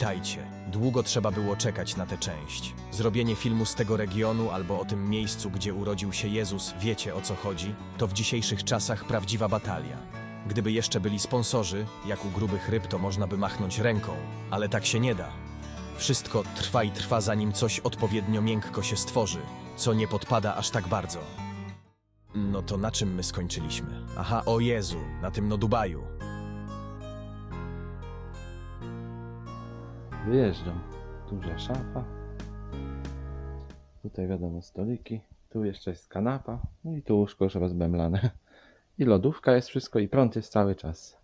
witajcie. Długo trzeba było czekać na tę część. Zrobienie filmu z tego regionu albo o tym miejscu, gdzie urodził się Jezus, wiecie o co chodzi? To w dzisiejszych czasach prawdziwa batalia. Gdyby jeszcze byli sponsorzy, jak u grubych ryb, to można by machnąć ręką, ale tak się nie da. Wszystko trwa i trwa, zanim coś odpowiednio miękko się stworzy, co nie podpada aż tak bardzo. No to na czym my skończyliśmy? Aha, o Jezu, na tym no Dubaju. Wyjeżdżam. Duża szafa. Tutaj wiadomo stoliki. Tu jeszcze jest kanapa. No i tu łóżko już rozbemlane. I lodówka jest wszystko i prąd jest cały czas.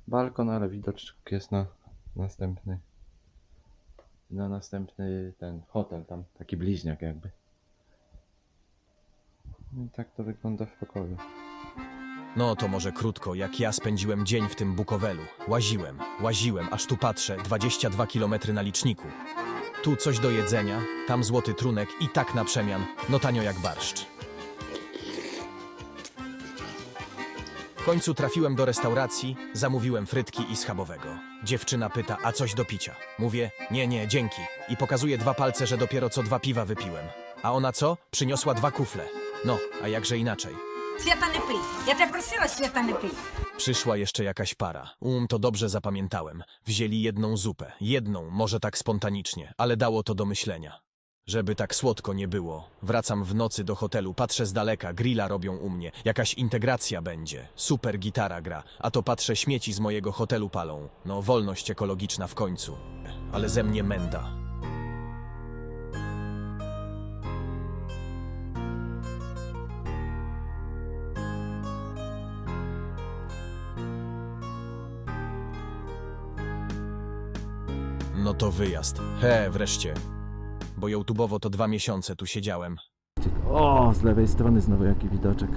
Balkon, ale widoczek jest na następny. Na następny ten hotel tam. Taki bliźniak jakby. No i tak to wygląda w pokoju. No to może krótko, jak ja spędziłem dzień w tym Bukowelu. Łaziłem, aż tu patrzę, 22 km na liczniku. Tu coś do jedzenia, tam złoty trunek i tak na przemian, no tanio jak barszcz. W końcu trafiłem do restauracji, zamówiłem frytki i schabowego. Dziewczyna pyta, a coś do picia? Mówię, nie, dzięki. I pokazuję 2 palce, że dopiero co 2 piwa wypiłem. A ona co? Przyniosła 2 kufle. No, a jakże inaczej. Света, не пий. Я тебе просила, Света, не пий. Przyszła jeszcze jakaś para. To dobrze zapamiętałem. Wzięli jedną zupę. Jedną, może tak spontanicznie, ale dało to do myślenia. Żeby tak słodko nie było. Wracam w nocy do hotelu, patrzę z daleka, grilla robią u mnie. Jakaś integracja będzie. Super gitara gra. A to patrzę, śmieci z mojego hotelu palą. No, wolność ekologiczna w końcu. Ale ze mnie menda. No to wyjazd. Wreszcie. Bo YouTube'owo to 2 miesiące tu siedziałem. O, z lewej strony znowu jaki widoczek.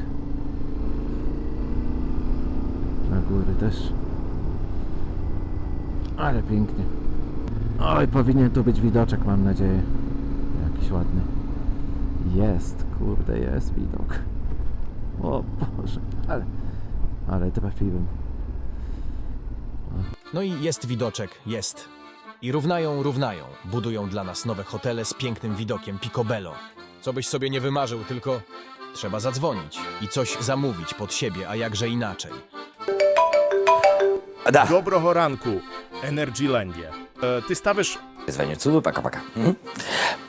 Na góry też. Ale pięknie. Oj, powinien tu być widoczek, mam nadzieję. Jakiś ładny. Jest, kurde, jest widok. O Boże, ale trafiłem. No i jest widoczek, jest. I równają. Budują dla nas nowe hotele z pięknym widokiem Picobello. Co byś sobie nie wymarzył, tylko trzeba zadzwonić i coś zamówić pod siebie, a jakże inaczej. Да. Доброго ранку, Energylandia. Ty stawiasz... Звоню, целую, пока-пока.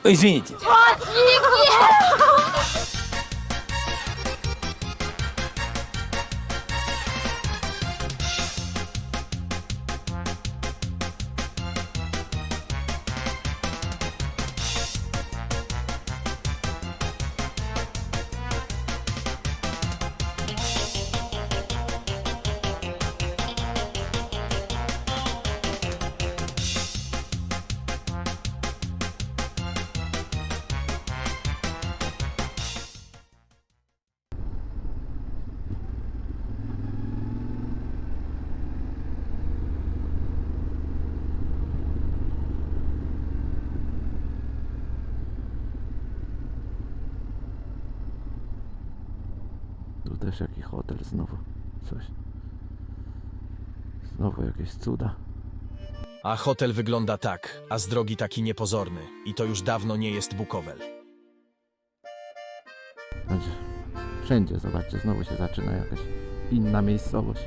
Извините. Tu też jakiś hotel znowu. Coś. Znowu jakieś cuda. A hotel wygląda tak, a z drogi taki niepozorny. I to już dawno nie jest Bukowel. Znaczy, wszędzie, zobaczcie, znowu się zaczyna jakaś inna miejscowość.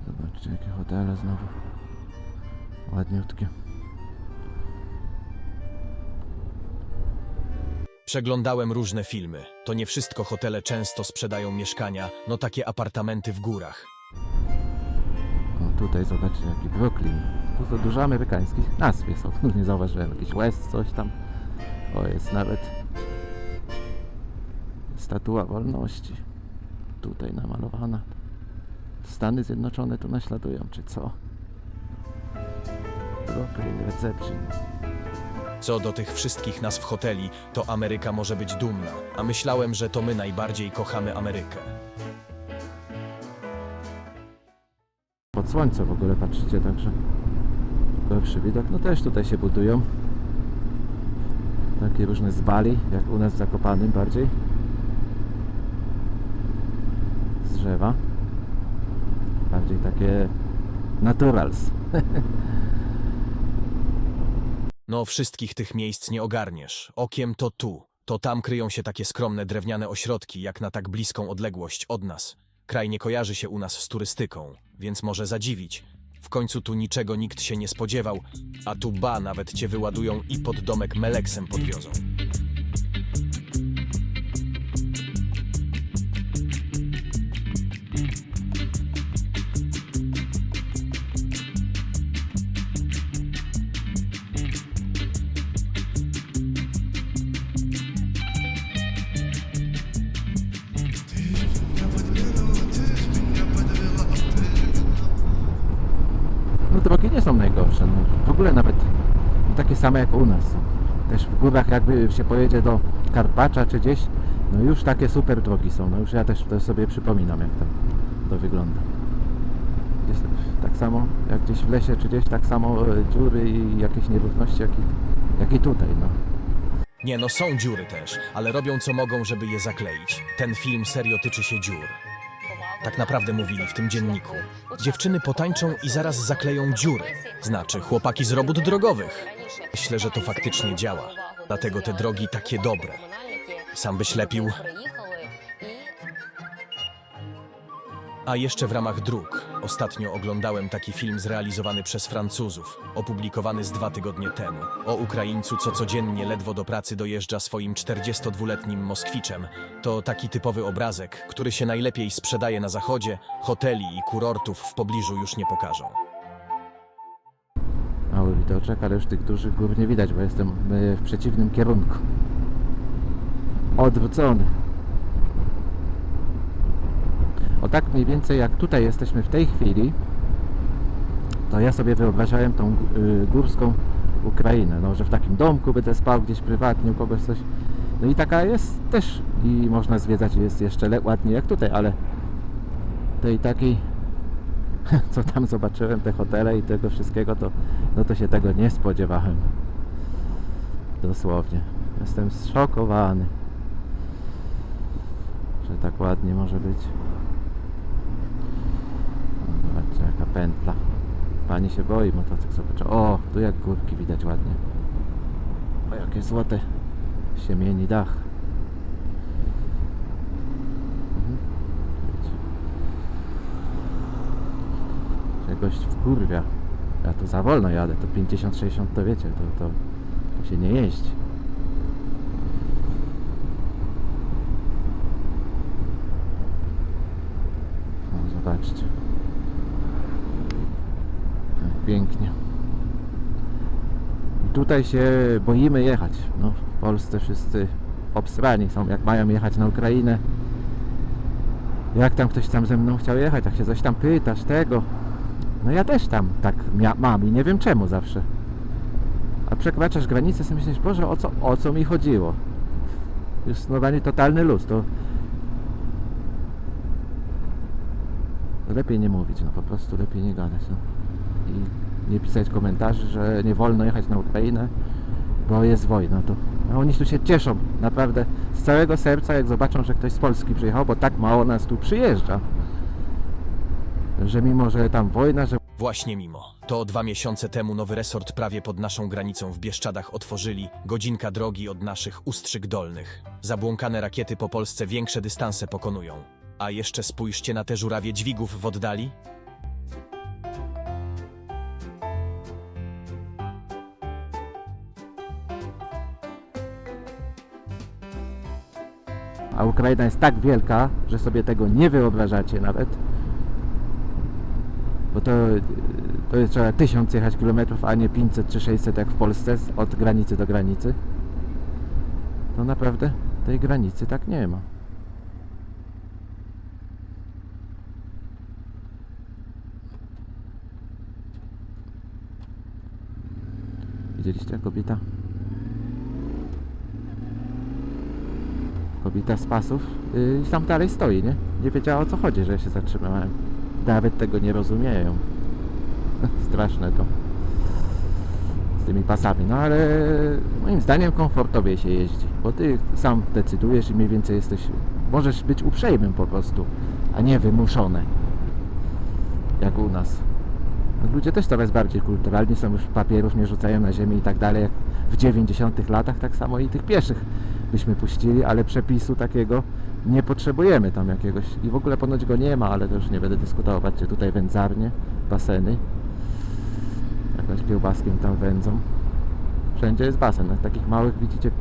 Zobaczcie, jakie hotele znowu. Ładniutkie. Przeglądałem różne filmy. To nie wszystko hotele często sprzedają mieszkania, no takie apartamenty w górach. O, tutaj zobaczcie, jaki Brooklyn. Tu za dużo amerykańskich nazw jest. O, nie zauważyłem. Jakiś West, coś tam. O, jest nawet Statua Wolności. Tutaj namalowana. Stany Zjednoczone tu naśladują, czy co? Brooklyn Reception. Co do tych wszystkich nazw hoteli, to Ameryka może być dumna, a myślałem, że to my najbardziej kochamy Amerykę. Pod słońce w ogóle patrzycie, także gorszy widok. No też tutaj się budują takie różne zbali, jak u nas w Zakopanym bardziej, z drzewa. Bardziej takie naturals. No, wszystkich tych miejsc nie ogarniesz. Okiem to tu, to tam kryją się takie skromne drewniane ośrodki, jak na tak bliską odległość od nas. Kraj nie kojarzy się u nas z turystyką, więc może zadziwić. W końcu tu niczego nikt się nie spodziewał, a tu nawet cię wyładują i pod domek meleksem podwiozą. No drogi nie są najgorsze, no, w ogóle nawet takie same jak u nas są. Też w górach jakby się pojedzie do Karpacza czy gdzieś, no już takie super drogi są, no już ja też to sobie przypominam, jak tam to wygląda. Gdzieś tak samo jak gdzieś w lesie czy gdzieś, tak samo dziury i jakieś nierówności jak i tutaj, no. Nie no, są dziury też, ale robią co mogą, żeby je zakleić. Ten film serio tyczy się dziur. Tak naprawdę mówili w tym dzienniku. Dziewczyny potańczą i zaraz zakleją dziury. Znaczy, chłopaki z robót drogowych. Myślę, że to faktycznie działa. Dlatego te drogi takie dobre. Sam byś lepił. A jeszcze w ramach dróg. Ostatnio oglądałem taki film zrealizowany przez Francuzów, opublikowany z 2 tygodnie temu. O Ukraińcu, co codziennie ledwo do pracy dojeżdża swoim 42-letnim Moskwiczem. To taki typowy obrazek, który się najlepiej sprzedaje na zachodzie, hoteli i kurortów w pobliżu już nie pokażą. Mały widoczek, ale już tych dużych gór nie widać, bo jestem w przeciwnym kierunku. Odwrócony. O tak mniej więcej jak tutaj jesteśmy w tej chwili, to ja sobie wyobrażałem tą górską Ukrainę, no, że w takim domku będę spał gdzieś prywatnie u kogoś coś. No i taka jest też i można zwiedzać, jest jeszcze ładniej jak tutaj, ale tej takiej, co tam zobaczyłem, te hotele i tego wszystkiego, to, no to się tego nie spodziewałem. Dosłownie. Jestem zszokowany, że tak ładnie może być. Zobaczcie, jaka pętla. Pani się boi motocykl, zobaczcie. O, tu jak górki widać ładnie. O, jakie złote siemieni dach. Gość wkurwia. Ja tu za wolno jadę, to 50-60 to wiecie, to się nie jeździ. No, zobaczcie. Jak pięknie. I tutaj się boimy jechać. No, w Polsce wszyscy obsrani są, jak mają jechać na Ukrainę. Jak tam ktoś tam ze mną chciał jechać, jak się coś tam pytasz, tego. No ja też tam tak mam i nie wiem czemu zawsze. A przekraczasz granicę, sobie myślisz, Boże, o co mi chodziło? Już normalnie totalny luz, to lepiej nie mówić, no po prostu lepiej nie gadać, no. I nie pisać komentarzy, że nie wolno jechać na Ukrainę, bo jest wojna, to a oni tu się cieszą naprawdę z całego serca, jak zobaczą, że ktoś z Polski przyjechał, bo tak mało nas tu przyjeżdża. Że mimo, że tam wojna, że... Właśnie mimo. To 2 miesiące temu nowy resort prawie pod naszą granicą w Bieszczadach otworzyli. Godzinka drogi od naszych Ustrzyk Dolnych. Zabłąkane rakiety po Polsce większe dystanse pokonują. A jeszcze spójrzcie na te żurawie dźwigów w oddali. A Ukraina jest tak wielka, że sobie tego nie wyobrażacie nawet. Bo to jest trzeba 1000 jechać kilometrów, a nie 500 czy 600 jak w Polsce od granicy do granicy. To naprawdę tej granicy tak nie ma. Widzieliście kobieta? Kobieta z pasów i tam dalej stoi, nie? Nie wiedziała o co chodzi, że się zatrzymałem. Nawet tego nie rozumieją. Straszne to. Z tymi pasami. No ale moim zdaniem komfortowiej się jeździ. Bo ty sam decydujesz i mniej więcej możesz być uprzejmym po prostu, a nie wymuszone. jak u nas. Ludzie też coraz bardziej kulturalni są, już papierów nie rzucają na ziemię i tak dalej, jak w 90 latach, tak samo i tych pieszych byśmy puścili, ale przepisu takiego nie potrzebujemy tam jakiegoś i w ogóle ponoć go nie ma, ale to już nie będę dyskutował. Patrzcie, tutaj wędzarnie, baseny, jakąś kiełbaskiem tam wędzą. Wszędzie jest basen, na takich małych widzicie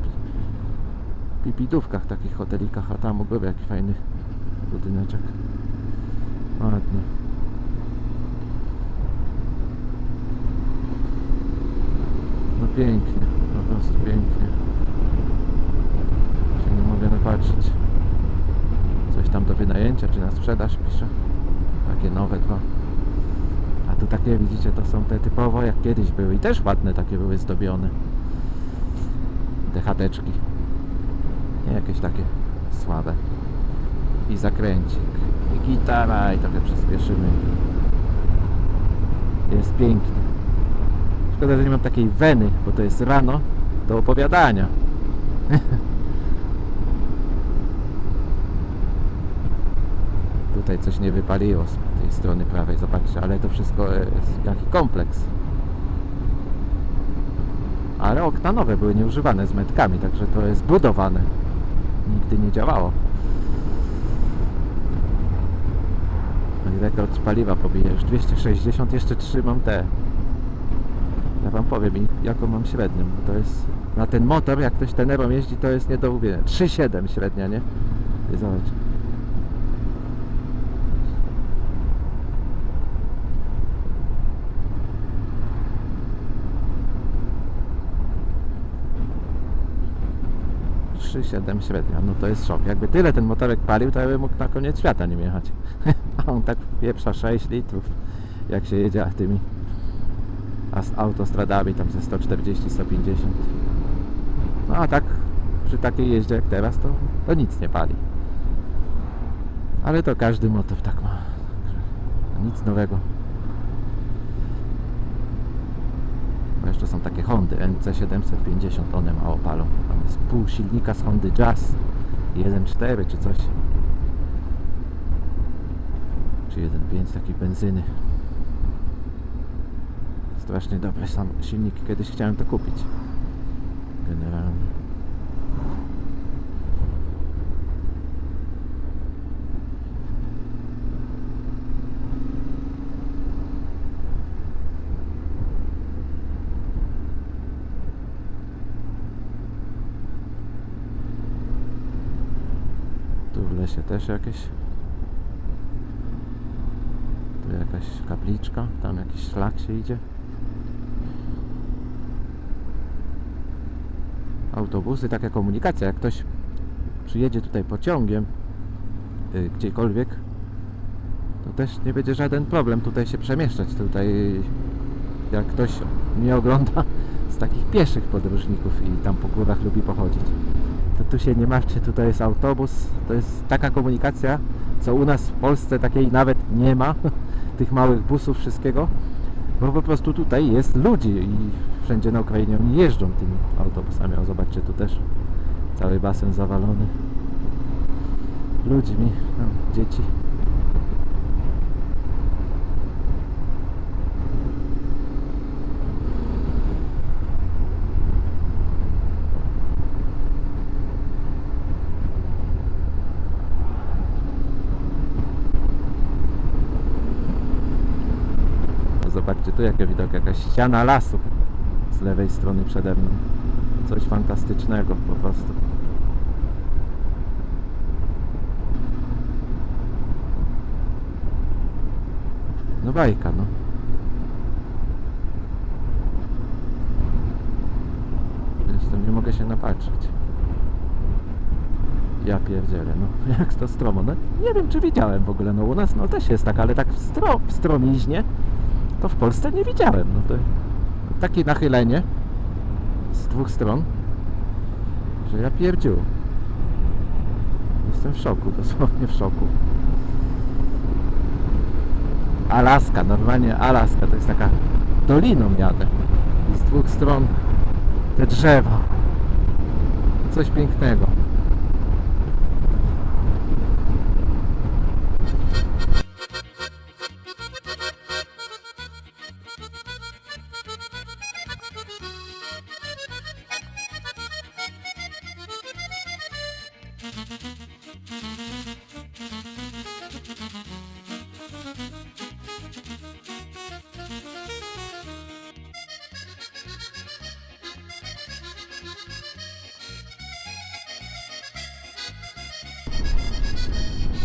pipidówkach, takich hotelikach, a tam u góry jaki fajny budyneczek. Ładnie. No pięknie, po prostu pięknie. Się nie mogę napatrzeć. Coś tam do wynajęcia, czy na sprzedaż pisze. Takie nowe dwa. A tu takie widzicie, to są te typowo jak kiedyś były. I też ładne takie były zdobione. Te chateczki. Nie jakieś takie słabe. I zakręcik. I gitara. I trochę przyspieszymy. Jest pięknie. Szkoda, że nie mam takiej weny, bo to jest rano do opowiadania. Tutaj coś nie wypaliło z tej strony prawej, zobaczcie, ale to wszystko jest jaki kompleks. Ale okna nowe były nieużywane z metkami, także to jest budowane. Nigdy nie działało. No i rekord paliwa pobije, już 260, jeszcze trzymam te. Ja wam powiem, jaką mam średnią, bo to jest na ten motor, jak ktoś Tenerą jeździ, to jest nie do uwierzenia. 3,7 średnia, nie? I zobacz. średnia, no to jest szok. Jakby tyle ten motorek palił, to ja bym mógł na koniec świata nim jechać. A on tak pieprza 6 litrów, jak się jedzie tymi autostradami tam ze 140-150. No a tak przy takiej jeździe jak teraz to nic nie pali. Ale to każdy motor tak ma. Nic nowego. Bo jeszcze są takie Hondy NC750, one mało palą. Tam jest pół silnika z Hondy Jazz 1.4 czy coś. Czy 1.5 takiej benzyny. Strasznie dobre sam silniki. Kiedyś chciałem to kupić. Generalnie. Tu w lesie też jakieś. Tu jakaś kapliczka. Tam jakiś szlak się idzie. Autobusy, taka komunikacja, jak ktoś przyjedzie tutaj pociągiem gdziekolwiek, to też nie będzie żaden problem tutaj się przemieszczać. Tutaj jak ktoś mnie ogląda z takich pieszych podróżników i tam po górach lubi pochodzić, to tu się nie martwcie, tutaj jest autobus, to jest taka komunikacja, co u nas w Polsce takiej nawet nie ma, tych małych busów, wszystkiego, bo po prostu tutaj jest ludzi i wszędzie na Ukrainie oni jeżdżą tymi autobusami. O, zobaczcie, tu też cały basen zawalony ludźmi, dzieci. Zobaczcie, tu jaki widok, jakaś ściana lasu z lewej strony przede mną. Coś fantastycznego po prostu. No bajka, no. Nie mogę się napatrzeć. Ja pierdzielę, no. Jak to stromo. No nie wiem, czy widziałem w ogóle. No u nas no też jest tak, ale tak w stromiźnie to w Polsce nie widziałem. No to takie nachylenie z dwóch stron, że ja pierdziu. Jestem w szoku, dosłownie w szoku. Alaska, normalnie Alaska, to jest taka doliną jadę i z dwóch stron te drzewa. Coś pięknego.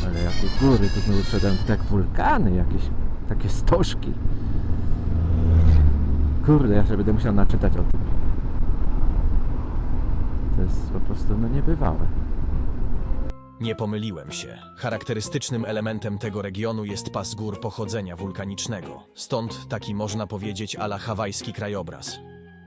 Ale jakie góry, tu znowu wszedłem, to jak wulkany jakieś, takie stożki. Kurde, ja się będę musiał naczytać o tym. To jest po prostu no niebywałe. Nie pomyliłem się. Charakterystycznym elementem tego regionu jest pas gór pochodzenia wulkanicznego. Stąd taki można powiedzieć ala hawajski krajobraz.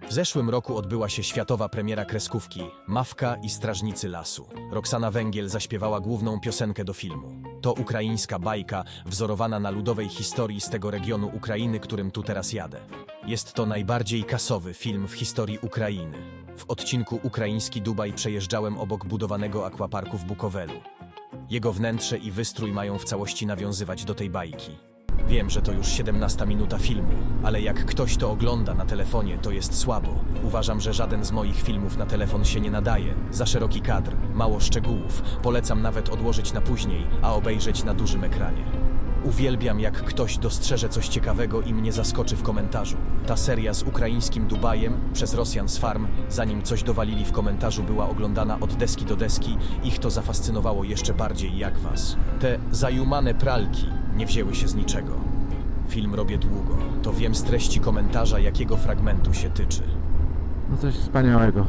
W zeszłym roku odbyła się światowa premiera kreskówki Mawka i Strażnicy Lasu. Roxana Węgiel zaśpiewała główną piosenkę do filmu. To ukraińska bajka wzorowana na ludowej historii z tego regionu Ukrainy, którym tu teraz jadę. Jest to najbardziej kasowy film w historii Ukrainy. W odcinku Ukraiński Dubaj przejeżdżałem obok budowanego akwaparku w Bukowelu. Jego wnętrze i wystrój mają w całości nawiązywać do tej bajki. Wiem, że to już 17 minuta filmu, ale jak ktoś to ogląda na telefonie, to jest słabo. Uważam, że żaden z moich filmów na telefon się nie nadaje. Za szeroki kadr, mało szczegółów. Polecam nawet odłożyć na później, a obejrzeć na dużym ekranie. Uwielbiam, jak ktoś dostrzeże coś ciekawego i mnie zaskoczy w komentarzu. Ta seria z ukraińskim Dubajem przez Rosjan z Farm, zanim coś dowalili w komentarzu, była oglądana od deski do deski. Ich to zafascynowało jeszcze bardziej jak was. Te zajumane pralki nie wzięły się z niczego. Film robię długo, to wiem z treści komentarza, jakiego fragmentu się tyczy. No coś wspaniałego.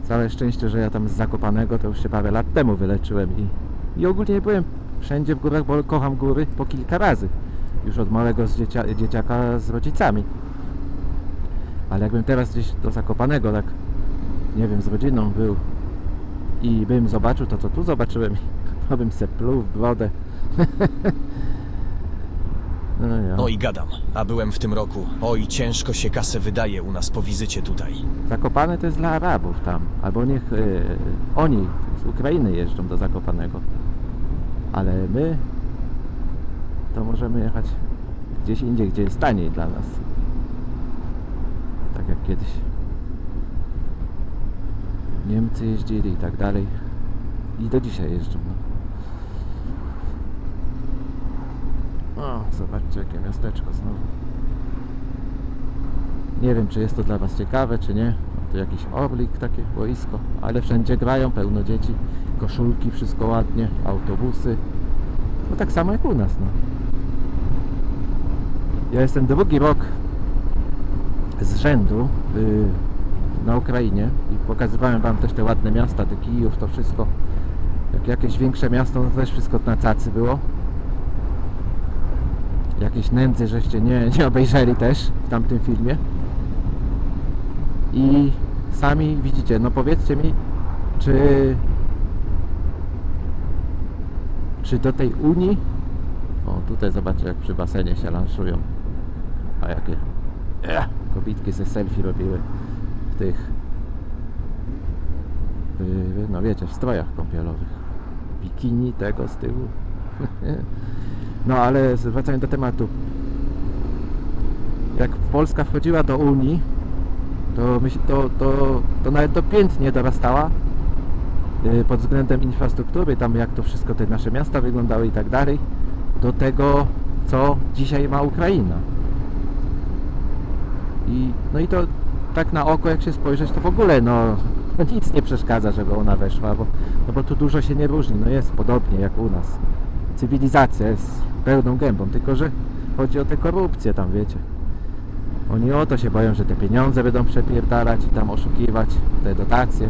Całe szczęście, że ja tam z Zakopanego to już się parę lat temu wyleczyłem i ogólnie byłem wszędzie w górach, bo kocham góry po kilka razy. Już od małego dzieciaka z rodzicami. Ale jakbym teraz gdzieś do Zakopanego, tak nie wiem, z rodziną był i bym zobaczył to, co tu zobaczyłem, to bym se pluł w brodę. No, ja. No i gadam, a byłem w tym roku. Oj, ciężko się kasę wydaje u nas po wizycie tutaj. Zakopane to jest dla Arabów tam, albo niech oni z Ukrainy jeżdżą do Zakopanego. Ale my to możemy jechać gdzieś indziej, gdzie jest taniej dla nas. Tak jak kiedyś Niemcy jeździli i tak dalej. I do dzisiaj jeżdżą. No. O, zobaczcie jakie miasteczko znowu. Nie wiem, czy jest to dla was ciekawe, czy nie. To jakiś Orlik, takie boisko. Ale wszędzie grają, pełno dzieci. Koszulki, wszystko ładnie. Autobusy. No tak samo jak u nas, no. Ja jestem drugi rok z rzędu na Ukrainie i pokazywałem wam też te ładne miasta, te Kijów, to wszystko. Jak jakieś większe miasto, no to też wszystko na cacy było. Jakieś nędzy żeście nie obejrzeli też w tamtym filmie. I sami widzicie, no powiedzcie mi, czy do tej Unii, o tutaj zobaczcie jak przy basenie się lanszują, a jakie kobitki ze selfie robiły w tych, no wiecie, w strojach kąpielowych, bikini tego z tyłu. No ale wracając do tematu, jak Polska wchodziła do Unii, to nawet do pięt nie dorastała pod względem infrastruktury, tam jak to wszystko te nasze miasta wyglądały i tak dalej, do tego co dzisiaj ma Ukraina. No i to tak na oko jak się spojrzeć, to w ogóle no nic nie przeszkadza, żeby ona weszła, bo tu dużo się nie różni, no jest podobnie jak u nas. Cywilizacja jest pełną gębą, tylko że chodzi o tę korupcję tam, wiecie. Oni o to się boją, że te pieniądze będą przepierdalać i tam oszukiwać, te dotacje.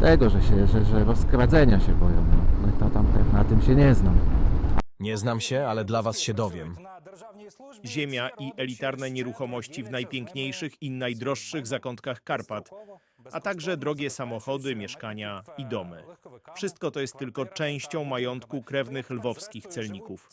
Tego, że rozkradzenia się boją. No to tam na tym się nie znam. Nie znam się, ale dla was się dowiem. Ziemia i elitarne nieruchomości w najpiękniejszych i najdroższych zakątkach Karpat, a także drogie samochody, mieszkania i domy. Wszystko to jest tylko częścią majątku krewnych lwowskich celników.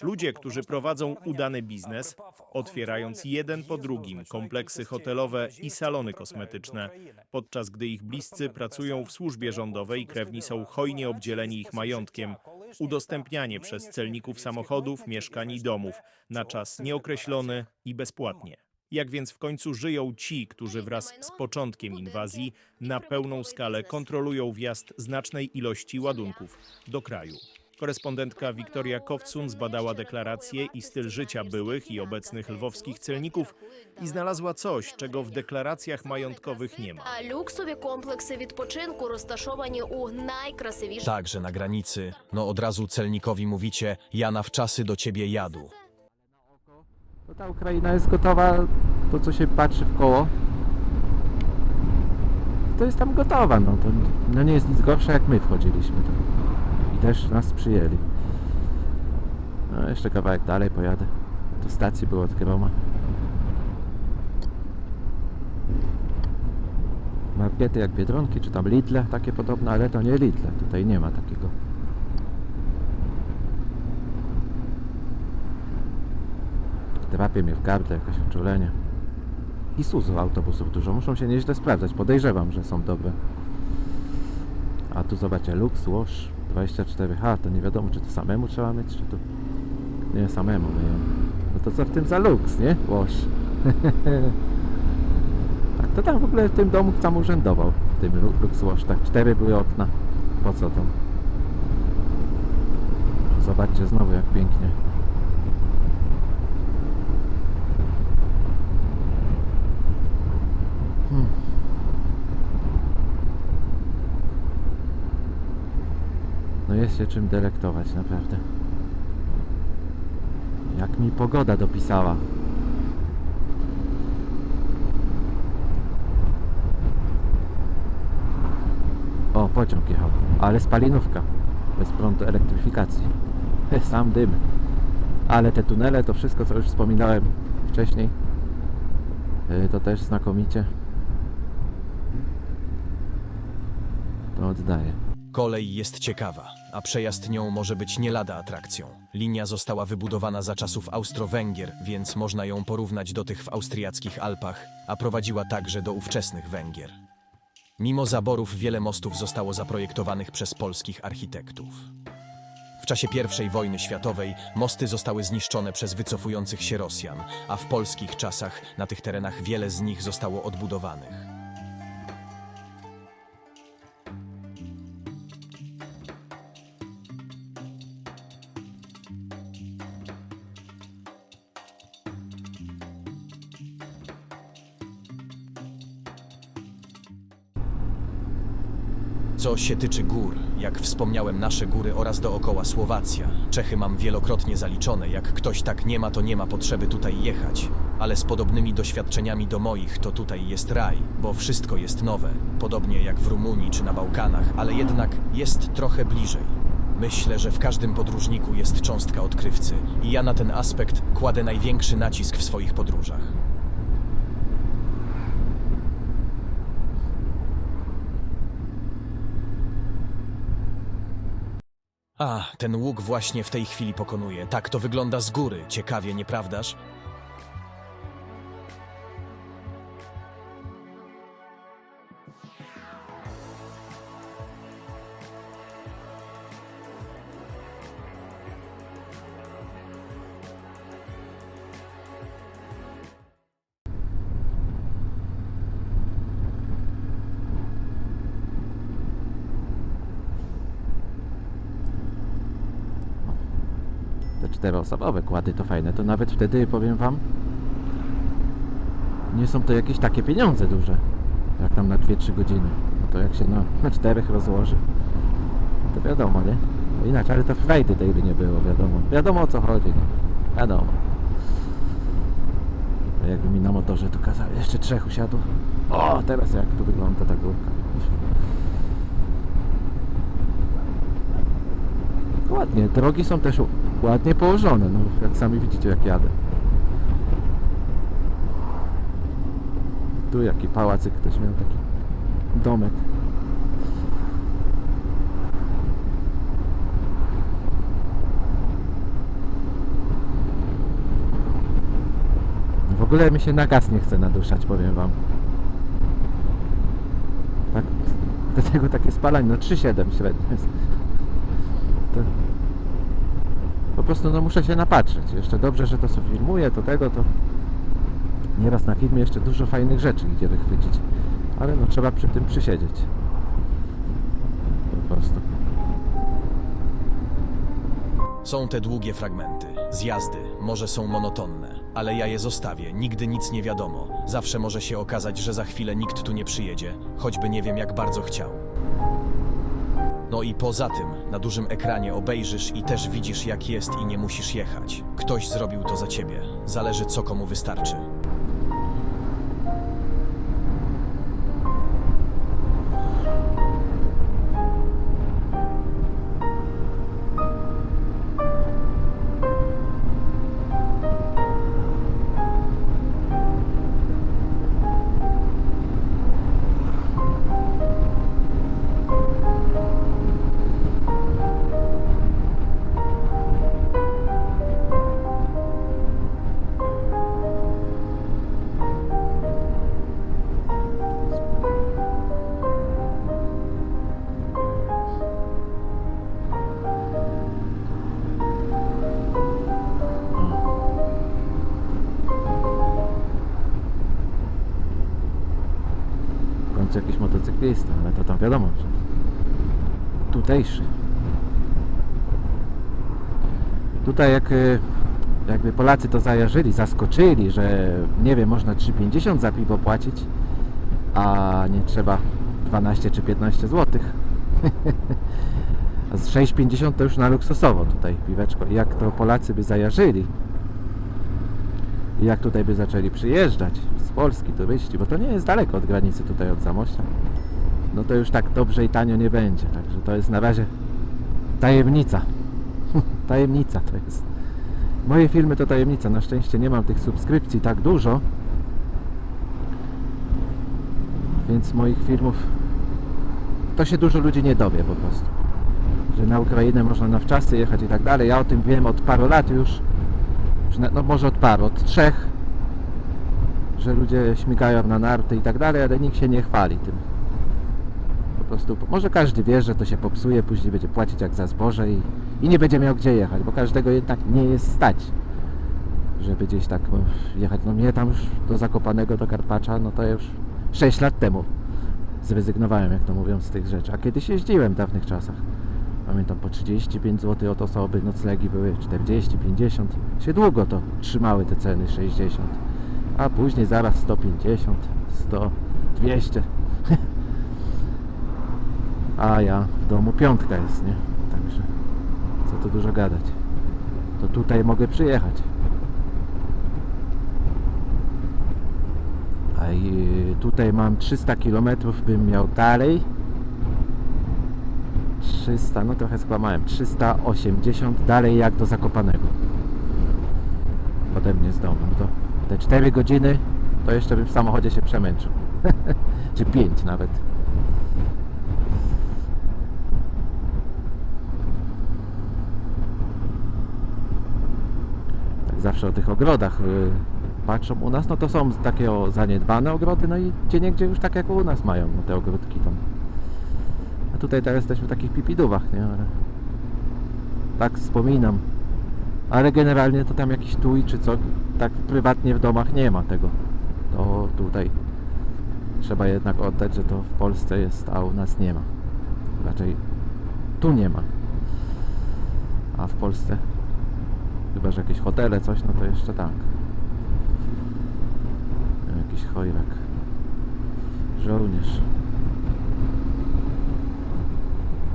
Ludzie, którzy prowadzą udany biznes, otwierając jeden po drugim kompleksy hotelowe i salony kosmetyczne, podczas gdy ich bliscy pracują w służbie rządowej, krewni są hojnie obdzieleni ich majątkiem, udostępnianie przez celników samochodów, mieszkań i domów na czas nieokreślony i bezpłatnie. Jak więc w końcu żyją ci, którzy wraz z początkiem inwazji na pełną skalę kontrolują wjazd znacznej ilości ładunków do kraju? Korespondentka Wiktoria Kowcun zbadała deklaracje i styl życia byłych i obecnych lwowskich celników i znalazła coś, czego w deklaracjach majątkowych nie ma. А люксові комплекси відпочинку розташовані у найкрасивіших Także na granicy, no od razu celnikowi mówicie, ja na wczasy do ciebie jadu. To ta Ukraina jest gotowa, to co się patrzy w koło, to jest tam gotowa, no to no nie jest nic gorsze jak my wchodziliśmy tam. I też nas przyjęli. No jeszcze kawałek dalej pojadę. Do stacji było od Groma. Markety jak Biedronki, czy tam Lidle, takie podobne, ale to nie Lidle, tutaj nie ma takiego. Drapie mnie w gardle, jakieś uczulenie. Isuzu autobusów dużo, muszą się nieźle sprawdzać, podejrzewam, że są dobre. A tu zobaczcie, Lux, Wash 24H, to nie wiadomo, czy to samemu trzeba mieć, czy to... Nie, samemu myję. No to co w tym za Lux, nie? Wash. Tak, to tam w ogóle w tym domu sam urzędował, w tym Lux Wash, tak, 4 były okna. Po co to? Zobaczcie znowu jak pięknie. No jest się czym delektować, naprawdę. Jak mi pogoda dopisała. O, pociąg jechał, ale spalinówka. Bez prądu elektryfikacji. Sam dym. Ale te tunele, to wszystko co już wspominałem wcześniej, to też znakomicie. To oddaję. Kolej jest ciekawa, a przejazd nią może być nie lada atrakcją. Linia została wybudowana za czasów Austro-Węgier, więc można ją porównać do tych w austriackich Alpach, a prowadziła także do ówczesnych Węgier. Mimo zaborów wiele mostów zostało zaprojektowanych przez polskich architektów. W czasie I wojny światowej mosty zostały zniszczone przez wycofujących się Rosjan, a w polskich czasach na tych terenach wiele z nich zostało odbudowanych. Co się tyczy gór, jak wspomniałem, nasze góry oraz dookoła Słowacja. Czechy mam wielokrotnie zaliczone, jak ktoś tak nie ma, to nie ma potrzeby tutaj jechać. Ale z podobnymi doświadczeniami do moich, to tutaj jest raj, bo wszystko jest nowe. Podobnie jak w Rumunii czy na Bałkanach, ale jednak jest trochę bliżej. Myślę, że w każdym podróżniku jest cząstka odkrywcy i ja na ten aspekt kładę największy nacisk w swoich podróżach. A, ten łuk właśnie w tej chwili pokonuje. Tak to wygląda z góry. Ciekawie, nieprawdaż? Te 4-osobowe kłady to fajne, to nawet wtedy powiem wam, nie są to jakieś takie pieniądze duże, jak tam na 2-3 godziny. No to jak się na 4 rozłoży, to wiadomo, nie? No inaczej, ale to frajdy tej by nie było, wiadomo. Wiadomo o co chodzi, no. Wiadomo. To jakby mi na motorze tu kazali, jeszcze 3 usiadł. O, teraz jak tu wygląda ta górka. Ładnie, drogi są też ładnie położone, no jak sami widzicie jak jadę. Tu jaki pałacyk, ktoś miał taki domek. W ogóle mi się na gaz nie chce naduszać, powiem wam. Tak, do tego takie spalanie, no 3,7 średnio jest. To po prostu no muszę się napatrzeć. Jeszcze dobrze, że to sobie filmuję, to nieraz na filmie jeszcze dużo fajnych rzeczy idzie wychwycić. Ale no trzeba przy tym przysiedzieć. Po prostu. Są te długie fragmenty, zjazdy, może są monotonne, ale ja je zostawię, nigdy nic nie wiadomo. Zawsze może się okazać, że za chwilę nikt tu nie przyjedzie, choćby nie wiem jak bardzo chciał. No i poza tym, na dużym ekranie obejrzysz i też widzisz jak jest i nie musisz jechać. Ktoś zrobił to za ciebie, zależy co komu wystarczy. W końcu jakiś motocyklista, ale to tam wiadomo, że tutejszy. Tutaj jakby Polacy to zajarzyli, zaskoczyli, że nie wiem, można 3,50 za piwo płacić, a nie trzeba 12 czy 15 zł. A z 6,50 to już na luksusowo tutaj piweczko. I jak to Polacy by zajarzyli i jak tutaj by zaczęli przyjeżdżać z Polski turyści, bo to nie jest daleko od granicy tutaj od Zamościa, no to już tak dobrze i tanio nie będzie. Także to jest na razie tajemnica. Tajemnica to jest. Moje filmy to tajemnica. Na szczęście nie mam tych subskrypcji tak dużo, więc moich filmów to się dużo ludzi nie dowie po prostu, że na Ukrainę można na wczasy jechać i tak dalej. Ja o tym wiem od paru lat już, no może od 3, że ludzie śmigają na narty i tak dalej, ale nikt się nie chwali tym. Po prostu, może każdy wie, że to się popsuje, później będzie płacić jak za zboże i nie będzie miał gdzie jechać, bo każdego jednak nie jest stać, żeby gdzieś tak jechać. No mnie tam już do Zakopanego, do Karpacza, no to już 6 lat temu zrezygnowałem, jak to mówią, z tych rzeczy. A kiedyś jeździłem w dawnych czasach. Pamiętam, po 35 zł od osoby, noclegi były 40, 50. Się długo to trzymały te ceny, 60. A później zaraz 150, 100, 200. A ja w domu 5 jest, nie? Także co tu dużo gadać. To tutaj mogę przyjechać. A i tutaj mam 300 km, bym miał dalej. 300, no trochę skłamałem, 380 dalej jak do Zakopanego ode mnie z domu. To te 4 godziny to jeszcze bym w samochodzie się przemęczył. Czy 5 nawet. Tak zawsze o tych ogrodach patrzą u nas, no to są takie zaniedbane ogrody, no i gdzieniegdzie już tak jak u nas mają, no te ogródki tam. A tutaj teraz jesteśmy w takich pipidówach, nie? Ale tak wspominam. Ale generalnie to tam jakiś tuj czy co, tak prywatnie w domach nie ma tego. To tutaj trzeba jednak oddać, że to w Polsce jest, a u nas nie ma. Raczej tu nie ma. A w Polsce chyba, że jakieś hotele, coś, no to jeszcze tak. Jakiś chojrak. Żołnierz.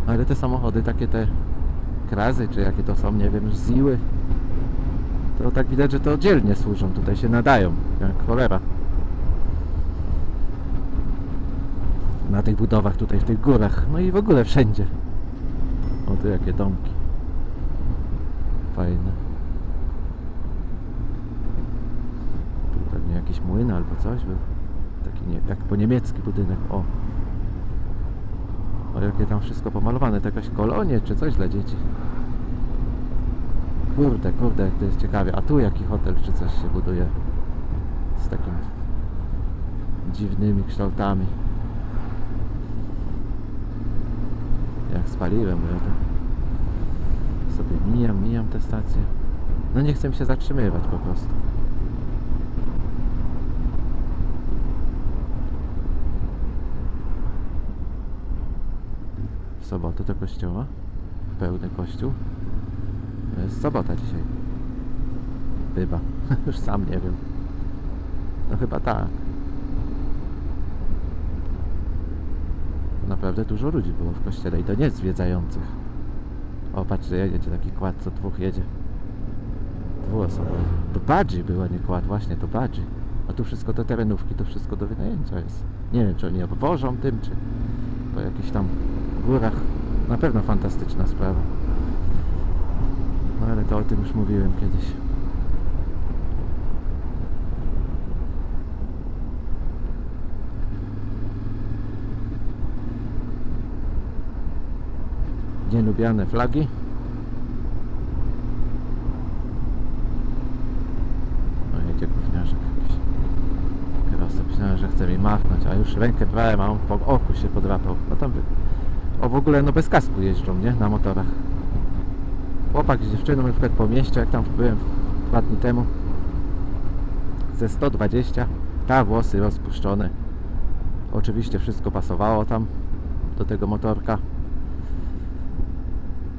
Ale te samochody, takie te krazy, czy jakie to są, nie wiem, ziły, to tak widać, że to oddzielnie służą, tutaj się nadają, jak cholera. Na tych budowach, tutaj w tych górach, no i w ogóle wszędzie. O, tu jakie domki. Fajne. Tu pewnie jakiś młyn albo coś był. Taki nie, jak po niemiecki budynek, o. O, jakie tam wszystko pomalowane, to jakaś kolonie czy coś dla dzieci. Kurde, jak to jest ciekawie. A tu jaki hotel czy coś się buduje z takimi dziwnymi kształtami. Jak spaliłem, bo ja to sobie mijam te stacje. No nie chcę się zatrzymywać po prostu. W sobotę do kościoła. Pełny kościół. To jest sobota dzisiaj. Chyba. Już sam nie wiem. No chyba tak. Naprawdę dużo ludzi było w kościele i to nie zwiedzających. O, patrzcie, jedzie taki kład, co dwóch jedzie. Dwuosobowy. To bardziej była, nie kład, właśnie to bardziej. A tu wszystko to terenówki, to wszystko do wynajęcia jest. Nie wiem, czy oni obwożą tym, czy po jakichś tam górach. Na pewno fantastyczna sprawa. No ale to o tym już mówiłem kiedyś. Nielubiane flagi. No jedzie gówniarzek jakiś. Kierowca myślałem, że chce mi machnąć, a już rękę brałem, a on po oku się podrapał. No tam o w ogóle no bez kasku jeżdżą, nie? Na motorach. Chłopak z dziewczyną na przykład po mieście, jak tam byłem 2 dni temu. Ze 120. Ta włosy rozpuszczone. Oczywiście wszystko pasowało tam do tego motorka.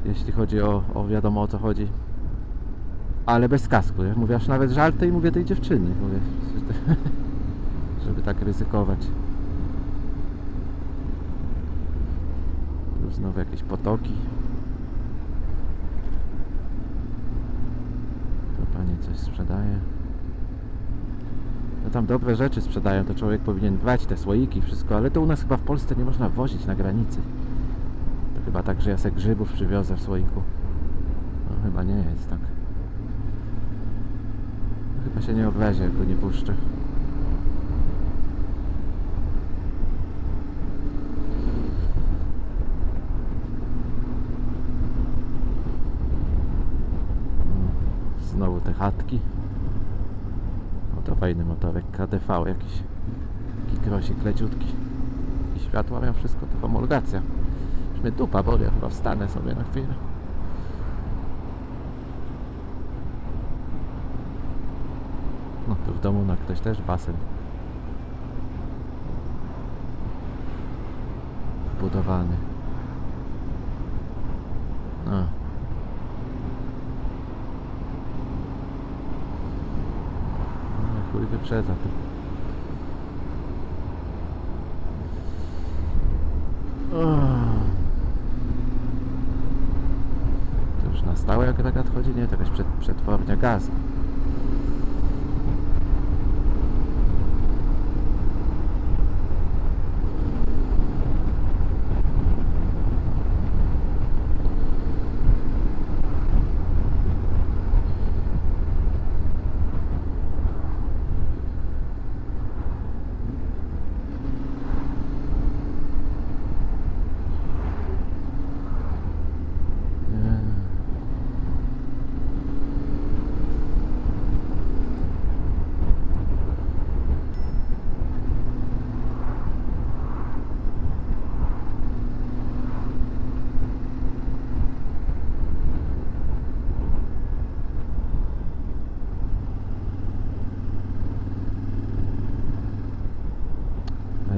Jeśli chodzi o wiadomo o co chodzi. Ale bez kasku. Ja mówię, aż nawet żal tej mówię tej dziewczyny. Mówię, żeby tak ryzykować. Tu znowu jakieś potoki. Tu pani coś sprzedaje. No tam dobre rzeczy sprzedają, to człowiek powinien brać te słoiki, wszystko, ale to u nas chyba w Polsce nie można wozić na granicy. To chyba tak, że ja se grzybów przywiozę w słoiku. No chyba nie jest tak. Chyba się nie obrazi, jak go nie puszczę. Znowu te chatki. No to fajny motorek, KDV jakiś. Taki krosik leciutki. I światła miał wszystko, to homologacja. Już mnie dupa boli, ja chyba wstanę sobie na chwilę. No tu w domu na ktoś też basen. Wbudowany. No. Chuj wyprzedza to. To już na stałe agregat chodzi? Nie, to jakaś przetwornia gazu.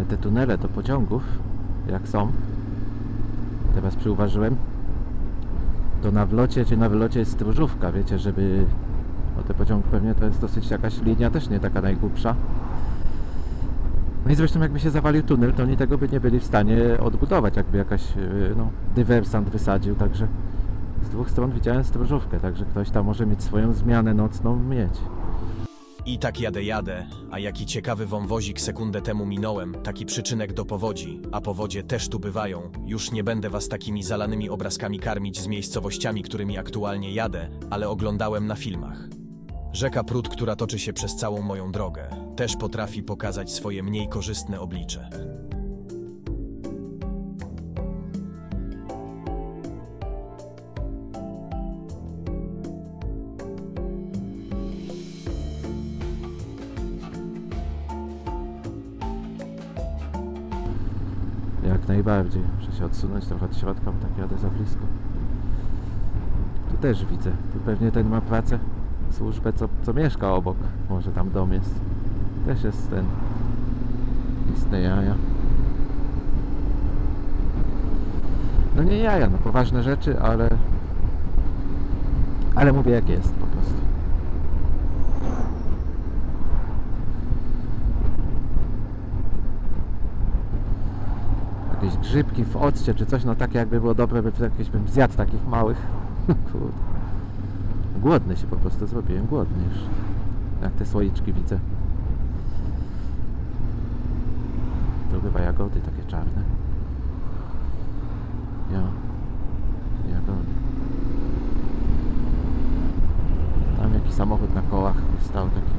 Te tunele do pociągów, jak są, teraz przyuważyłem, to na wlocie czy na wylocie jest stróżówka, wiecie, żeby, no te pociąg pewnie to jest dosyć jakaś linia, też nie taka najgłupsza. No i zresztą jakby się zawalił tunel, to oni tego by nie byli w stanie odbudować, jakby jakaś, no, dywersant wysadził, także z dwóch stron widziałem stróżówkę, także ktoś tam może mieć swoją zmianę nocną mieć. I tak jadę, a jaki ciekawy wąwozik sekundę temu minąłem, taki przyczynek do powodzi, a powodzie też tu bywają. Już nie będę was takimi zalanymi obrazkami karmić z miejscowościami, którymi aktualnie jadę, ale oglądałem na filmach. Rzeka Prut, która toczy się przez całą moją drogę, też potrafi pokazać swoje mniej korzystne oblicze. Jak najbardziej. Muszę się odsunąć trochę od środka, bo tak jadę za blisko. Tu też widzę. Tu pewnie ten ma pracę, służbę, co mieszka obok. Może tam dom jest. Też jest ten. Istne jaja. No nie jaja, no poważne rzeczy, ale Ale mówię jak jest po prostu. Jakieś grzybki w occie czy coś, no takie jakby było dobre, jakieś bym zjadł takich małych. Kurde. Głodny się po prostu zrobiłem, głodny już. Jak te słoiczki widzę. To chyba jagody takie czarne. Ja. Jagody. Tam jakiś samochód na kołach stał taki.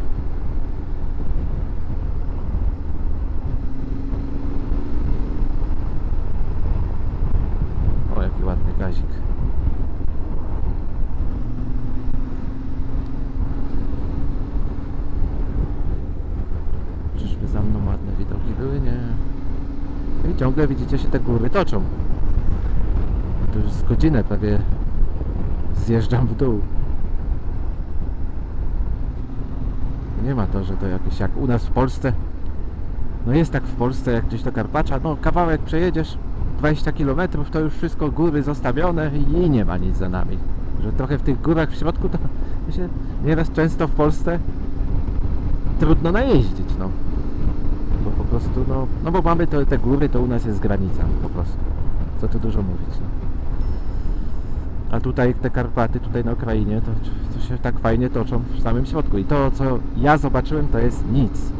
O, jaki ładny gazik. Czyżby za mną ładne widoki były? Nie. I ciągle widzicie się te góry toczą. To już z godzinę prawie zjeżdżam w dół. Nie ma to, że to jakieś jak u nas w Polsce. No jest tak w Polsce, jak gdzieś do Karpacza, no kawałek przejedziesz 20 km, to już wszystko góry zostawione i nie ma nic za nami. Że trochę w tych górach w środku to się nieraz często w Polsce trudno najeździć, no. Bo po prostu, no bo mamy te góry, to u nas jest granica po prostu. Co tu dużo mówić, no. A tutaj te Karpaty, tutaj na Ukrainie, to się tak fajnie toczą w samym środku. I to, co ja zobaczyłem, to jest nic.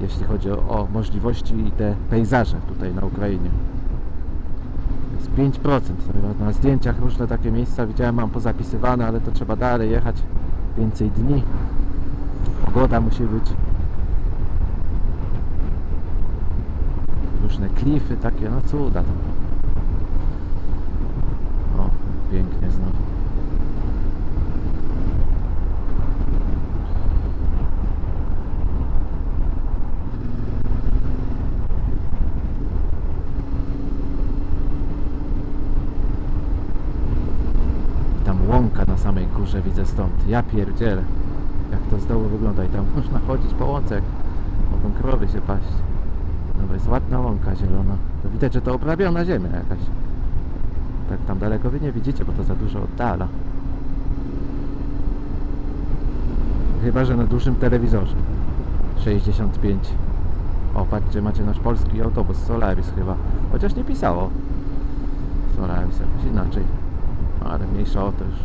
Jeśli chodzi o możliwości i te pejzaże tutaj na Ukrainie. To jest 5%. Na zdjęciach różne takie miejsca widziałem, mam pozapisywane, ale to trzeba dalej jechać. Więcej dni. Pogoda musi być. Różne klify takie, no cuda tam. O, pięknie znowu. Tam łąka na samej górze widzę stąd. Ja pierdzielę. Jak to z dołu wygląda i tam można chodzić po łące, jak mogą krowy się paść. No bo jest ładna łąka zielona. To widać, że to oprawiona ziemia jakaś. Tak tam daleko wy nie widzicie, bo to za dużo oddala. Chyba że na dużym telewizorze. 65. O, patrzcie, macie nasz polski autobus Solaris chyba. Chociaż nie pisało Solaris, jakoś inaczej. No, ale mniejsza o to już.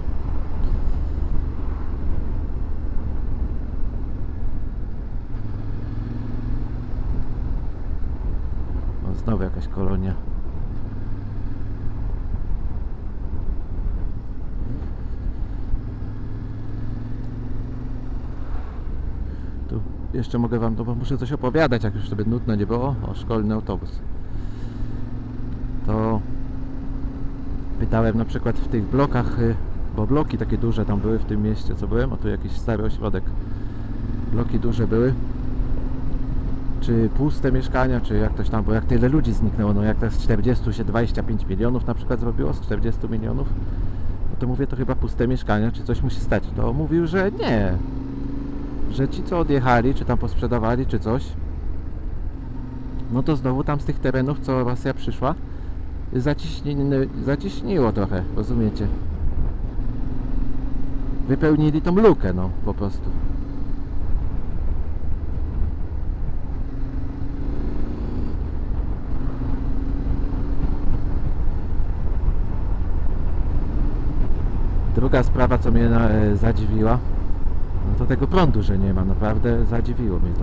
O, znowu jakaś kolonia. Tu jeszcze mogę wam, bo muszę coś opowiadać, jak już sobie nudno nie było. O, szkolny autobus. To pytałem na przykład w tych blokach, bo bloki takie duże tam były w tym mieście, co byłem, a tu jakiś stary ośrodek. Bloki duże były. Czy puste mieszkania, czy jak ktoś tam, bo jak tyle ludzi zniknęło, no jak to z 40 się 25 milionów na przykład zrobiło, z 40 milionów, no to mówię, to chyba puste mieszkania, czy coś musi stać. To mówił, że nie. Że ci, co odjechali, czy tam posprzedawali, czy coś, no to znowu tam z tych terenów, co Rosja przyszła, zaciśniło trochę, rozumiecie? Wypełnili tą lukę, no, po prostu. Druga sprawa, co mnie zadziwiła, no to tego prądu, że nie ma. Naprawdę zadziwiło mnie to.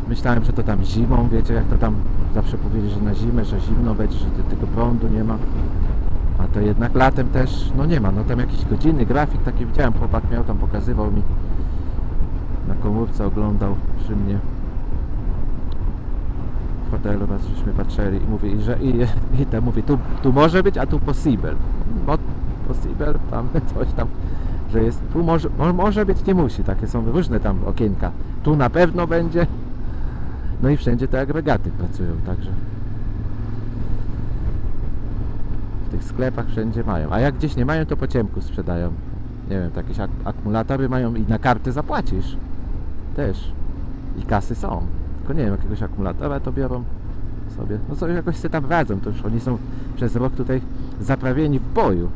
Myślałem, że to tam zimą, wiecie, jak to tam zawsze powiedzieli, że na zimę, że zimno będzie, że tego prądu nie ma. A to jednak latem też, no nie ma. No tam jakieś godziny, grafik taki widziałem, chłopak miał tam, pokazywał mi. Na komórce oglądał przy mnie. W hotelu raz żeśmy patrzyli i mówi, że i tam mówi, tu może być, a tu possible. Not possible, tam coś tam, że jest, tu może być, nie musi, takie są różne tam okienka. Tu na pewno będzie. No i wszędzie te agregaty pracują, także w tych sklepach wszędzie mają. A jak gdzieś nie mają, to po ciemku sprzedają. Nie wiem, to jakieś akumulatory mają i na kartę zapłacisz. Też. I kasy są. Tylko nie wiem, jakiegoś akumulatora to biorą sobie. No co jakoś sobie tam radzą, to już oni są przez rok tutaj zaprawieni w boju.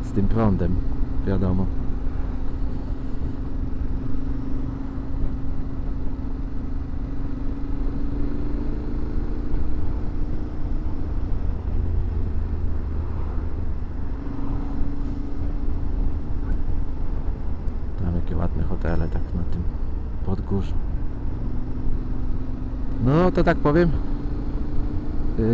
z tym prądem, wiadomo. Tam jakie ładne hotele tak na tym podgórzu. No to tak powiem,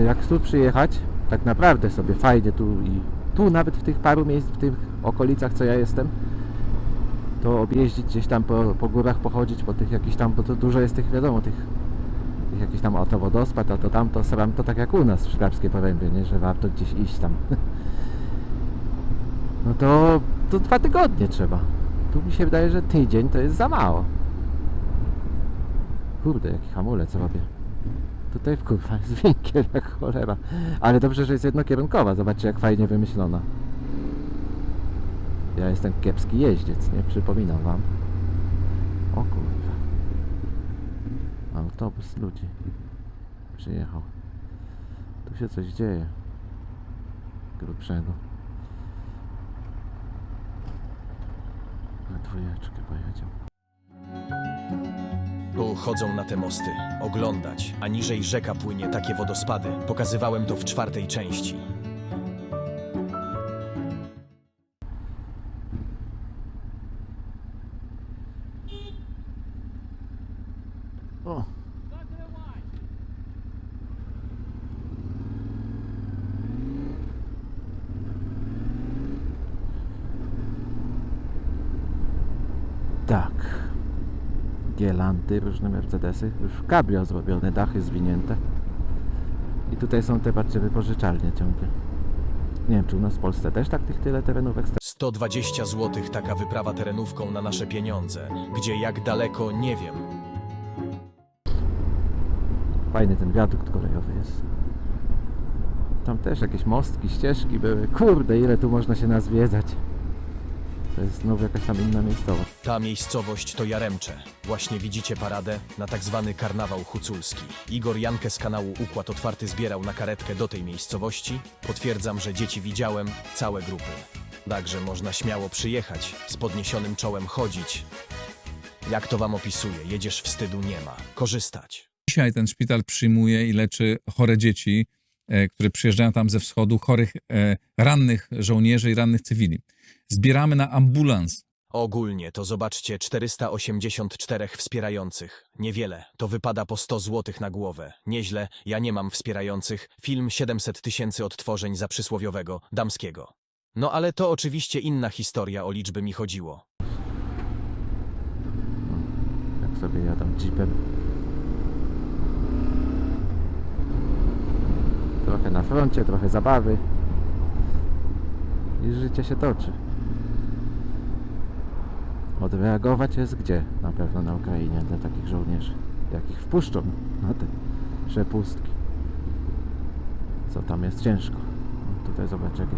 jak tu przyjechać, tak naprawdę sobie fajnie tu i tu nawet w tych paru miejsc, w tych okolicach co ja jestem, to objeździć gdzieś tam po górach, pochodzić po tych jakichś tam, bo to dużo jest tych, wiadomo, tych jakichś tam oto wodospad, a to tamto, sram, to tak jak u nas w Szklarskiej Porębie, nie, że warto gdzieś iść tam. No to 2 tygodnie trzeba. Tu mi się wydaje, że tydzień to jest za mało. Kurde, jaki hamulec robię. Tutaj kurwa jest winkiel jak cholera. Ale dobrze, że jest jednokierunkowa. Zobaczcie jak fajnie wymyślona. Ja jestem kiepski jeździec, nie? Przypominam wam. O kurwa. Autobus ludzi przyjechał. Tu się coś dzieje. Grubszego. Na 2 pojedziemy. Tu chodzą na te mosty, oglądać, a niżej rzeka płynie, takie wodospady. Pokazywałem to w 4. części. O. Tak. Gielanty, różne Mercedesy. Już w cabrio zrobione, dachy zwinięte. I tutaj są te, patrzcie, wypożyczalnie ciągle. Nie wiem, czy u nas w Polsce też tak tych tyle terenówek 120 zł taka wyprawa terenówką na nasze pieniądze. Gdzie jak daleko, nie wiem. Fajny ten wiadukt kolejowy jest. Tam też jakieś mostki, ścieżki były. Kurde, ile tu można się nazwiedzać. To jest znowu jakaś tam inna miejscowość. Ta miejscowość to Jaremcze. Właśnie widzicie paradę na tak zwany karnawał huculski. Igor Jankę z kanału Układ Otwarty zbierał na karetkę do tej miejscowości. Potwierdzam, że dzieci widziałem, całe grupy. Także można śmiało przyjechać, z podniesionym czołem chodzić. Jak to wam opisuję, jedziesz, wstydu nie ma. Korzystać. Dzisiaj ten szpital przyjmuje i leczy chore dzieci, które przyjeżdżają tam ze wschodu, chorych, rannych żołnierzy i rannych cywili. Zbieramy na ambulans. Ogólnie to zobaczcie 484 wspierających. Niewiele, to wypada po 100 zł na głowę. Nieźle, ja nie mam wspierających. Film 700 000 odtworzeń za przysłowiowego, damskiego. No ale to oczywiście inna historia, o liczby mi chodziło. Jak sobie jadę jeepem. Trochę na froncie, trochę zabawy. I życie się toczy. Odreagować jest gdzie? Na pewno na Ukrainie dla takich żołnierzy. Jakich wpuszczą na te przepustki. Co tam jest ciężko. No, tutaj zobacz jakie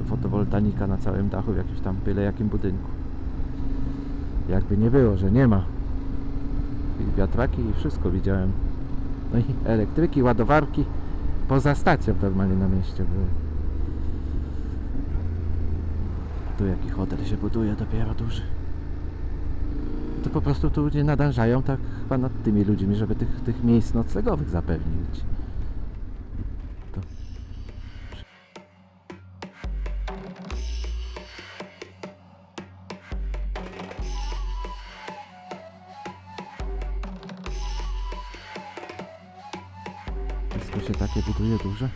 fotowoltaika na całym dachu w jakimś tam byle jakim budynku. Jakby nie było, że nie ma. I wiatraki i wszystko widziałem. No i elektryki, ładowarki poza stacją normalnie na mieście były. Tu jaki hotel się buduje dopiero duży. To po prostu tu ludzie nadążają tak chyba nad tymi ludźmi, żeby tych miejsc noclegowych zapewnić. To. Wszystko się takie buduje duże.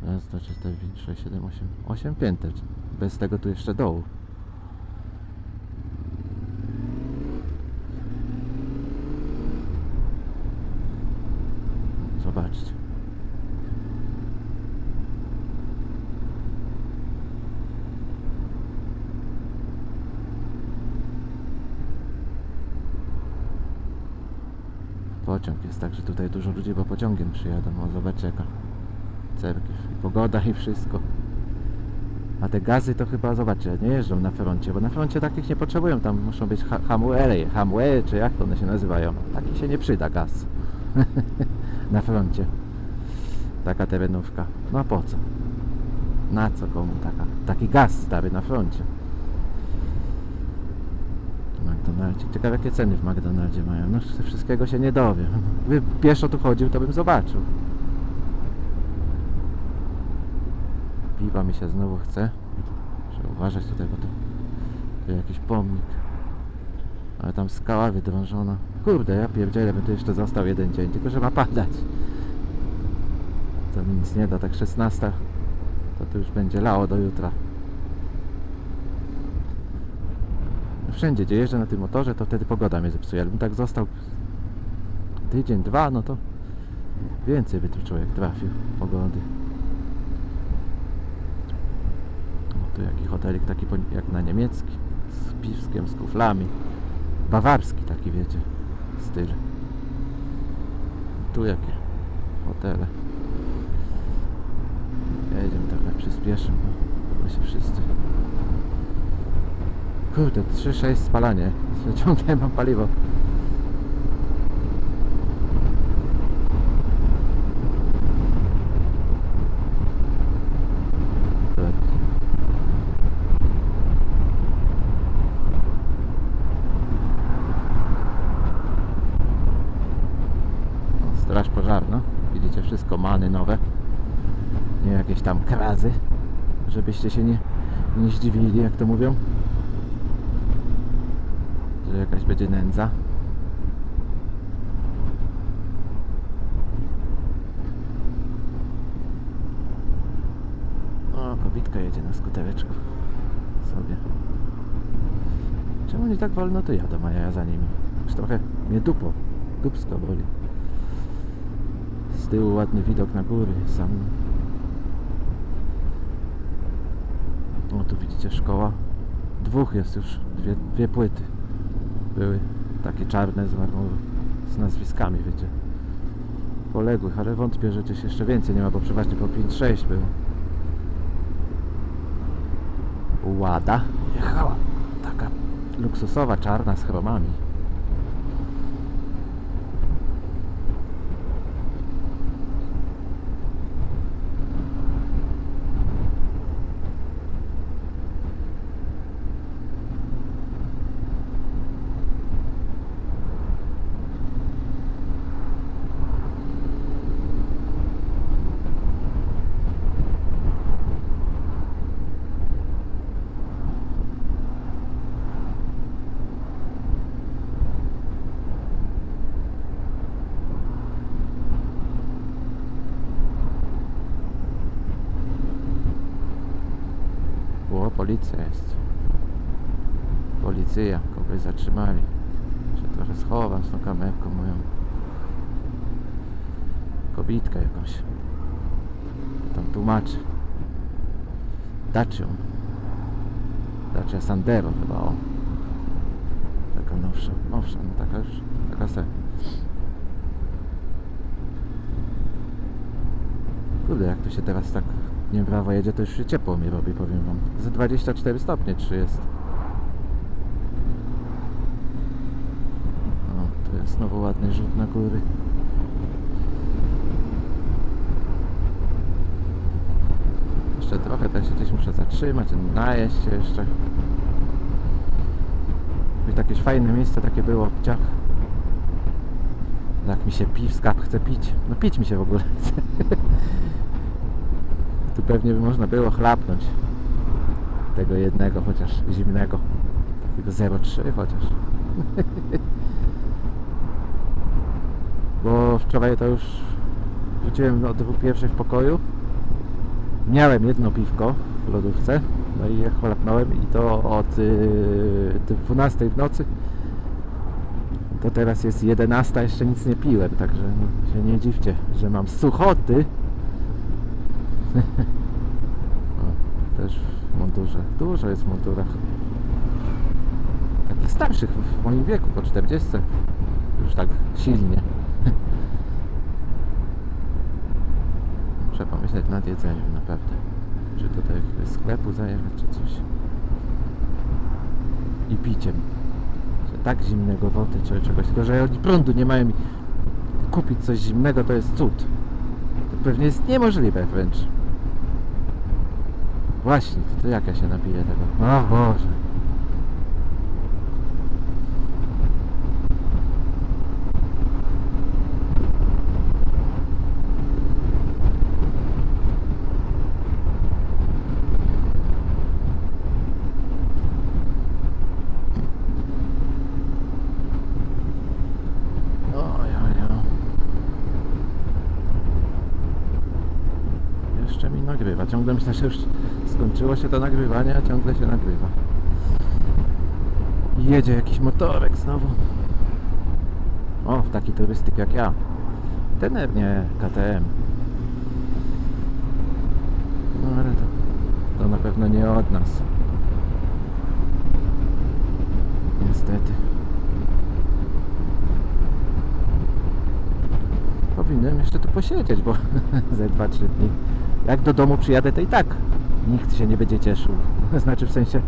Raz, dwa, trzy, cztery, pięć, sześć, siedem, osiem. 8 pięter. Bez tego tu jeszcze dołu. Zobaczcie. Pociąg jest tak, że tutaj dużo ludzi, bo pociągiem przyjadą. O, zobaczcie jaka cerkiew. I pogoda i wszystko. A te gazy to chyba, zobaczcie, nie jeżdżą na froncie, bo na froncie takich nie potrzebują. Tam muszą być hamue, czy jak to one się nazywają. Taki się nie przyda gaz. Na froncie. Taka terenówka. No a po co? Na co komu taki gaz stary na froncie? McDonaldzie. Ciekawe jakie ceny w McDonaldzie mają. No wszystkiego się nie dowiem. Gdyby pieszo tu chodził, to bym zobaczył. Piwa mi się znowu chce. Muszę uważać tutaj, bo to jakiś pomnik. Ale tam skała wydrążona. Kurde, ja pierdzielę, bym tu jeszcze został jeden dzień, tylko że ma padać. To mi nic nie da, tak 16 to już będzie lało do jutra. Wszędzie gdzie jeżdżę na tym motorze, to wtedy pogoda mnie zepsuje. Ale bym tak został tydzień, dwa, no to więcej by tu człowiek trafił pogody. O, tu jaki hotelik taki jak na niemiecki, z piwskiem, z kuflami. Bawarski taki, wiecie, styl. Tu jakie hotele. Jedziemy tak jak przyspieszymy, bo się wszyscy... Kurde, 3,6 spalanie. Ciągle mam paliwo. Straż pożarna. Widzicie, wszystko many nowe. Nie jakieś tam krazy. Żebyście się nie zdziwili, jak to mówią. Że jakaś będzie nędza. O, kobitka jedzie na skutereczku sobie. Czemu nie tak wolno to jadą, a ja za nimi? Już trochę mnie dupsko boli. Z tyłu ładny widok na góry sam. O, tu widzicie szkoła. Dwóch jest już, dwie płyty. Były takie czarne z marmuru, z nazwiskami, wiecie, poległych, ale wątpię, że gdzieś jeszcze więcej nie ma, bo przeważnie po 5-6 było. Łada jechała, taka luksusowa, czarna z chromami. O, policja jest. Policja, kogoś zatrzymali. Się trochę schowam z tą kamerką moją. Kobitkę jakąś. Tam tłumaczy. Dacia Sandero chyba, o. Taka nowsza, no taka już, taka se. Kurde, jak tu się teraz tak nie prawo jedzie, to już się ciepło mi robi, powiem wam. Za 24 stopnie 3 jest. O, tu jest znowu ładny rzut na góry. Jeszcze trochę, to się gdzieś muszę zatrzymać, najeść się jeszcze. Jakieś fajne miejsce takie było w Ciach. Jak mi się piwska chce pić. No pić mi się w ogóle chce. Tu pewnie by można było chlapnąć tego jednego, chociaż zimnego. Takiego 0,3 chociaż. Bo wczoraj to już wróciłem o 2:01 w pokoju. Miałem jedno piwko w lodówce. No i je chlapnąłem i to od 12 w nocy. To teraz jest 11, jeszcze nic nie piłem, także no, się nie dziwcie, że mam suchoty. O, też w mundurze. Dużo jest w mundurach. Takich starszych w moim wieku, po 40. Już tak silnie. Muszę pomyśleć nad jedzeniem naprawdę. Czy tutaj do sklepu zajechać, czy coś. I piciem. Tak zimnego wody, czy czegoś. Tylko, że oni prądu nie mają i kupić coś zimnego to jest cud. To pewnie jest niemożliwe wręcz. Właśnie, to jak ja się napiję tego? O Boże. Jeszcze mi nagrywa. Ciągle myślę, że już skończyło się to nagrywanie, a ciągle się nagrywa. I jedzie jakiś motorek znowu. O, taki turystyk jak ja. Tener nie, KTM. No ale to na pewno nie od nas. Niestety. Powinienem jeszcze tu posiedzieć, bo ze 2-3 dni. Jak do domu przyjadę, to i tak nikt się nie będzie cieszył. Znaczy w sensie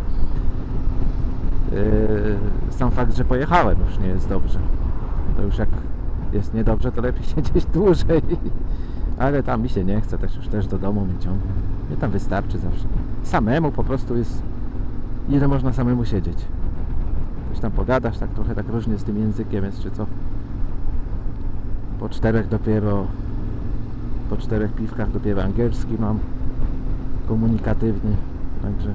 sam fakt, że pojechałem, już nie jest dobrze. To już jak jest niedobrze, to lepiej siedzieć dłużej. Ale tam mi się nie chce, już też do domu mnie ciągnie. Mnie tam wystarczy zawsze. Samemu po prostu jest... Ile można samemu siedzieć? Coś tam pogadasz, tak trochę tak różnie z tym językiem jest, czy co? Po 4 dopiero... Po 4 piwkach dopiero angielski mam. Komunikatywny. Także...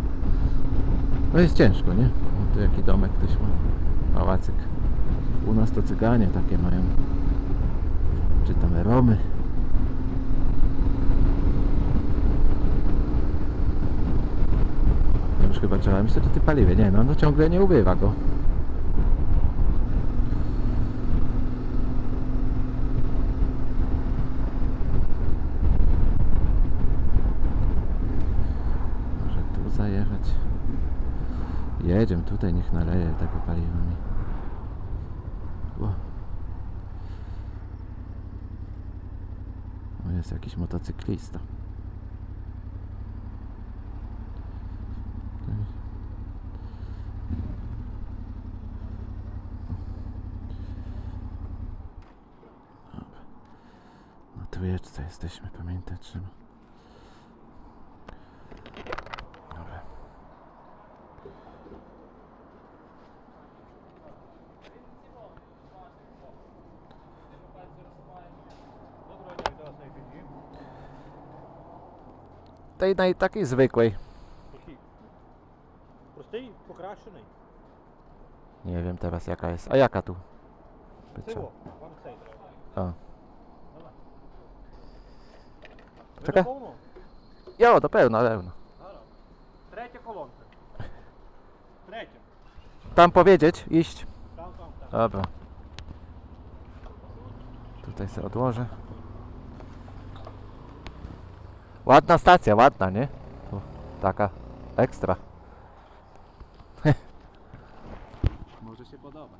No jest ciężko, nie? O, tu jaki domek ktoś ma. Pałacyk. U nas to cyganie takie mają. Czy tam Romy. No już chyba trzeba myśleć o tym paliwie. Nie, no ciągle nie ubywa go. Może tu zajechać. Jedziemy tutaj, niech naleje tego paliwa mi. O, jest jakiś motocyklista. Dobra. Na trójeczce jesteśmy, pamiętać trzeba. Dobra. Tej takiej zwykłej. Простий, покращений. Nie wiem teraz jaka jest. A jaka tu? Цього, вам цей треба. O. Ви Czekaj. на повну? Jo, do pełna. Третя колонка. Третя. Tam powiedzieć, iść. Там. Dobra. Tutaj sobie odłożę. Ładna stacja, ładna, nie? Tu, taka ekstra. Może się podobać.